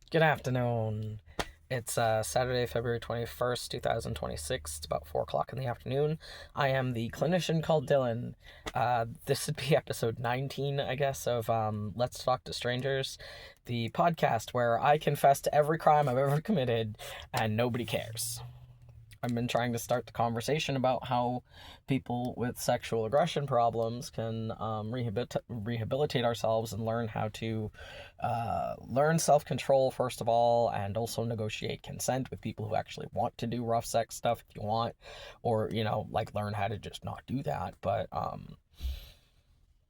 Good afternoon. It's Saturday, February 21st, 2026. It's about 4 o'clock in the afternoon. I am the clinician called Dylan. This would be episode 19, I guess, of Let's Talk to Strangers, the podcast where I confess to every crime I've ever committed and nobody cares. I've been trying to start the conversation about how people with sexual aggression problems can rehabilitate ourselves and learn how to learn self control, first of all, and also negotiate consent with people who actually want to do rough sex stuff if you want, or, like learn how to just not do that. But,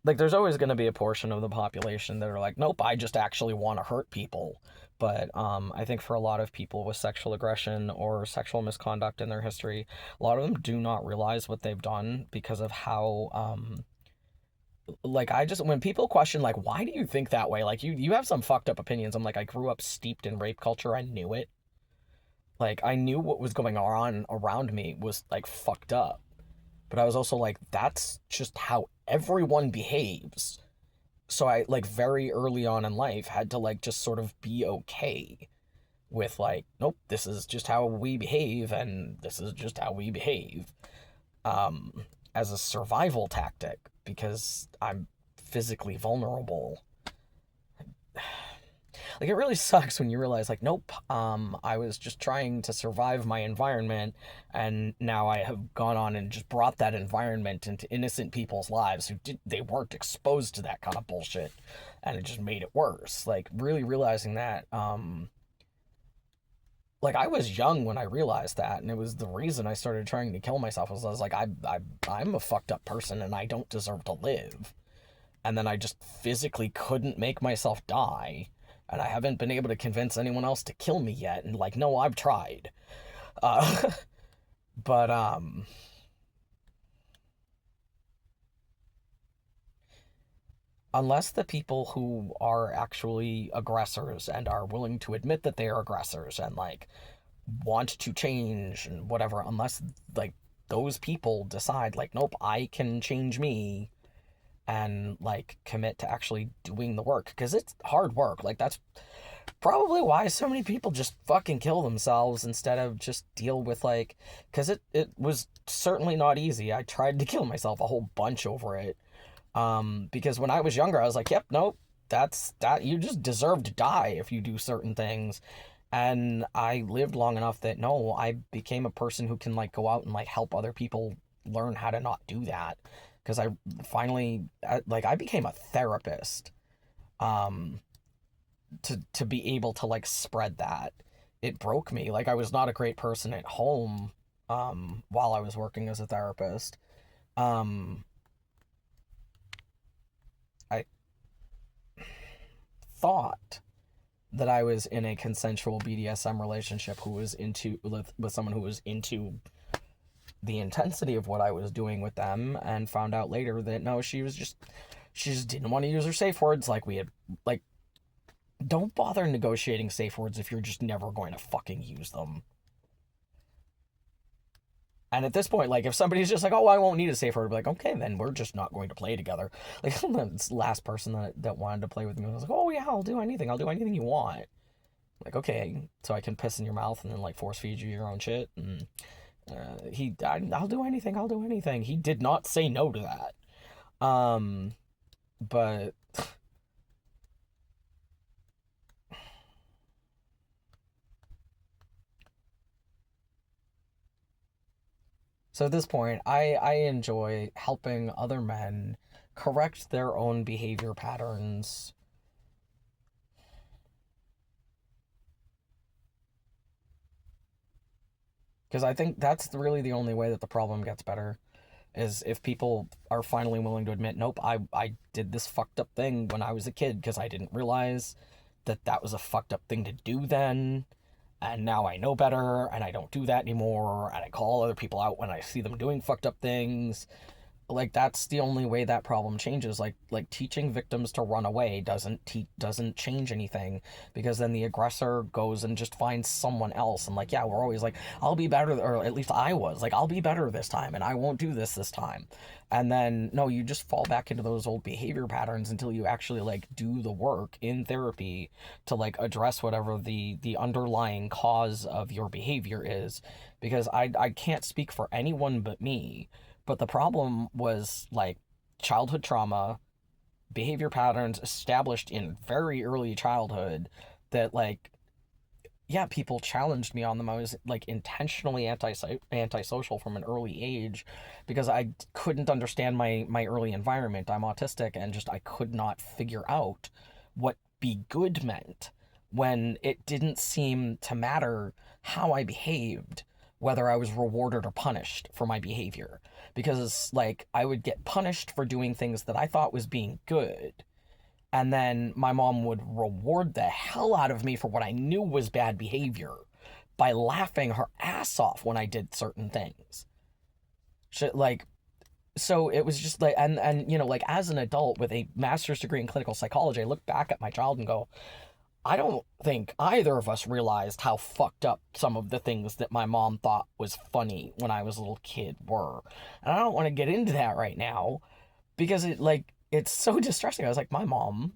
like, there's always going to be a portion of the population that are like, nope, I just actually want to hurt people. But I think for a lot of people with sexual aggression or sexual misconduct in their history, a lot of them do not realize what they've done because of how, like, when people question, like, why do you think that way? Like, you have some fucked up opinions. I'm like, I grew up steeped in rape culture. I knew it. Like, I knew what was going on around me was, like, fucked up. But I was also like, that's just how everyone behaves. So I, like, very early on in life had to, like, just sort of be okay with, like, nope, this is just how we behave and this is just how we behave, um as a survival tactic because I'm physically vulnerable. Like, it really sucks when you realize, like, nope, I was just trying to survive my environment, and now I have gone on and just brought that environment into innocent people's lives they weren't exposed to that kind of bullshit, and it just made it worse. Like, really realizing that, like, I was young when I realized that, and it was the reason I started trying to kill myself. Was I was like, I'm a fucked up person, and I don't deserve to live. And then I just physically couldn't make myself die, and I haven't been able to convince anyone else to kill me yet. And, like, no, I've tried. Uh, but unless the people who are actually aggressors and are willing to admit that they are aggressors and, like, want to change and whatever, unless, like, those people decide, like, nope, I can change me, and, like, commit to actually doing the work, because it's hard work. Like, that's probably why so many people just fucking kill themselves instead of just deal with, like, because it was certainly not easy. I tried to kill myself a whole bunch over it, because when I was younger I was like, yep, nope, that you just deserve to die if you do certain things. And I lived long enough that, no, I became a person who can, like, go out and, like, help other people learn how to not do that, because I finally, like, I became a therapist, um to be able to, like, spread that. It broke me. Like, I was not a great person at home, while I was working as a therapist. um I thought that I was in a consensual BDSM relationship who was into with someone who was into the intensity of what I was doing with them, and found out later that no, she just didn't want to use her safe words. Like, we had, like, don't bother negotiating safe words if you're just never going to fucking use them. And at this point, like, if somebody's just like, oh, I won't need a safe word, I'd be like, okay, then we're just not going to play together. Like, the last person that wanted to play with me was like, oh, yeah, I'll do anything. I'll do anything you want. Like, okay, so I can piss in your mouth and then, like, force feed you your own shit. And I'll do anything. I'll do anything. He did not say no to that. But so at this point, I enjoy helping other men correct their own behavior patterns, because I think that's really the only way that the problem gets better, is if people are finally willing to admit, nope, I did this fucked up thing when I was a kid because I didn't realize that that was a fucked up thing to do then, and now I know better and I don't do that anymore, and I call other people out when I see them doing fucked up things. like that's the only way that problem changes. Like teaching victims to run away doesn't change anything, because then the aggressor goes and just finds someone else, and like, yeah, we're always like, I'll be better, or at least I was like, I'll be better this time and I won't do this time. And then no, you just fall back into those old behavior patterns until you actually like do the work in therapy to like address whatever the underlying cause of your behavior is. Because I can't speak for anyone but me, but the problem was like childhood trauma, behavior patterns established in very early childhood that like, yeah, people challenged me on them. I was like intentionally antisocial from an early age because I couldn't understand my early environment. I'm autistic, and just I could not figure out what be good meant when it didn't seem to matter how I behaved, whether I was rewarded or punished for my behavior. Because like I would get punished for doing things that I thought was being good, and then my mom would reward the hell out of me for what I knew was bad behavior by laughing her ass off when I did certain things. Shit, like, so it was just like, and you know, like as an adult with a master's degree in clinical psychology, I look back at my child and go, I don't think either of us realized how fucked up some of the things that my mom thought was funny when I was a little kid were. And I don't want to get into that right now because it's so distressing. I was like, my mom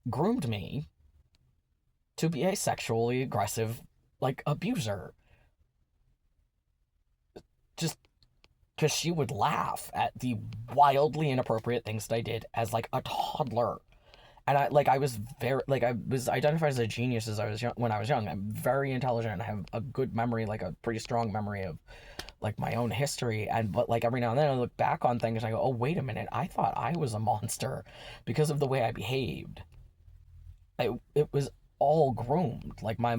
groomed me to be a sexually aggressive, like, abuser. Just because she would laugh at the wildly inappropriate things that I did as, like, a toddler. And I was very, like, I was identified as a genius as I was young, when I was young. I'm very intelligent and I have a good memory, like, a pretty strong memory of, like, my own history. But, like, every now and then I look back on things and I go, oh, wait a minute, I thought I was a monster because of the way I behaved. It was all groomed. Like my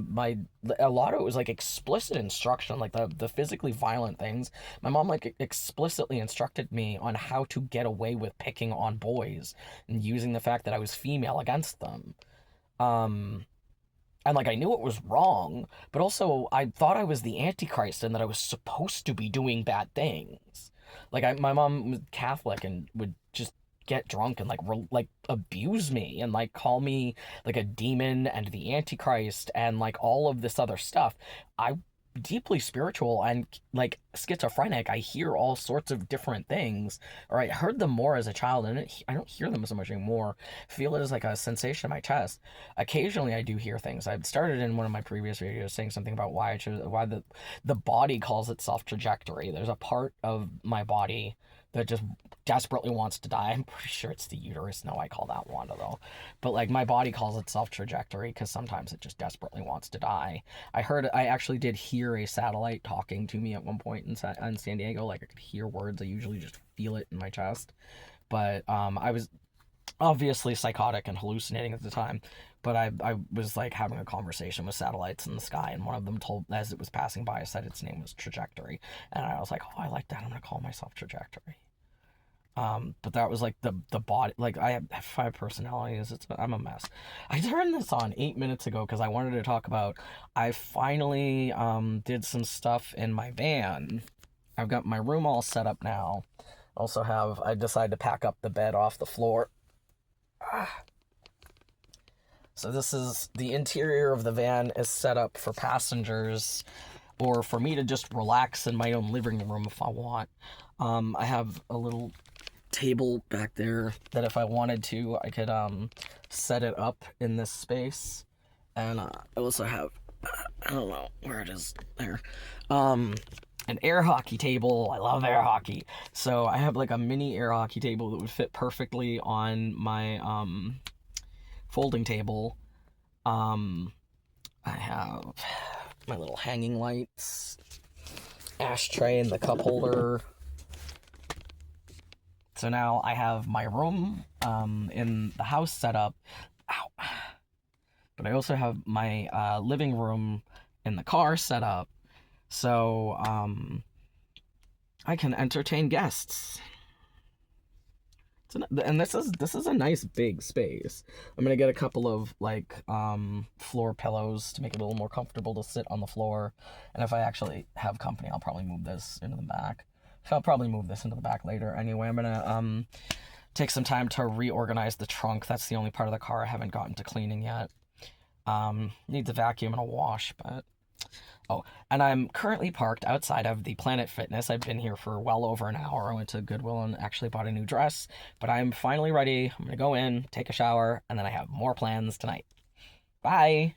a lot of it was like explicit instruction, like the physically violent things. My mom like explicitly instructed me on how to get away with picking on boys and using the fact that I was female against them. um and like I knew it was wrong, but also I thought I was the antichrist and that I was supposed to be doing bad things. Like my mom was Catholic and would just get drunk and like abuse me and like call me like a demon and the antichrist and like all of this other stuff. I deeply spiritual and like schizophrenic. I hear all sorts of different things, or I heard them more as a child, and I don't hear them so much anymore. Feel it as like a sensation in my chest. Occasionally I do hear things. I've started in one of my previous videos saying something about why I chose, why the body calls itself trajectory. There's a part of my body that just desperately wants to die. I'm pretty sure it's the uterus. No, I call that Wanda though. But like my body calls itself trajectory because sometimes it just desperately wants to die. I actually did hear a satellite talking to me at one point in San Diego. Like I could hear words. I usually just feel it in my chest. But I was obviously psychotic and hallucinating at the time. But I was like having a conversation with satellites in the sky, and one of them told, as it was passing by, I said its name was Trajectory, and I was like, oh, I like that. I'm gonna call myself Trajectory. But that was like the body. Like I have 5 personalities. I'm a mess. I turned this on 8 minutes ago because I wanted to talk about. I finally did some stuff in my van. I've got my room all set up now. Also I decided to pack up the bed off the floor. So this is the interior of the van is set up for passengers, or for me to just relax in my own living room if I want. I have a little table back there that if I wanted to, I could set it up in this space. And I also have, I don't know where it is there, an air hockey table. I love air hockey. So I have like a mini air hockey table that would fit perfectly on my folding table. I have my little hanging lights, ashtray, and the cup holder. So now I have my room in the house set up. Ow. But I also have my living room in the car set up. So I can entertain guests. And this is a nice big space. I'm gonna get a couple of like floor pillows to make it a little more comfortable to sit on the floor. And if I actually have company, I'll probably move this into the back. So I'll probably move this into the back later. Anyway, I'm gonna take some time to reorganize the trunk. That's the only part of the car I haven't gotten to cleaning yet. Needs a vacuum and a wash, but... Oh, and I'm currently parked outside of the Planet Fitness. I've been here for well over an hour. I went to Goodwill and actually bought a new dress, but I'm finally ready. I'm gonna go in, take a shower, and then I have more plans tonight. Bye!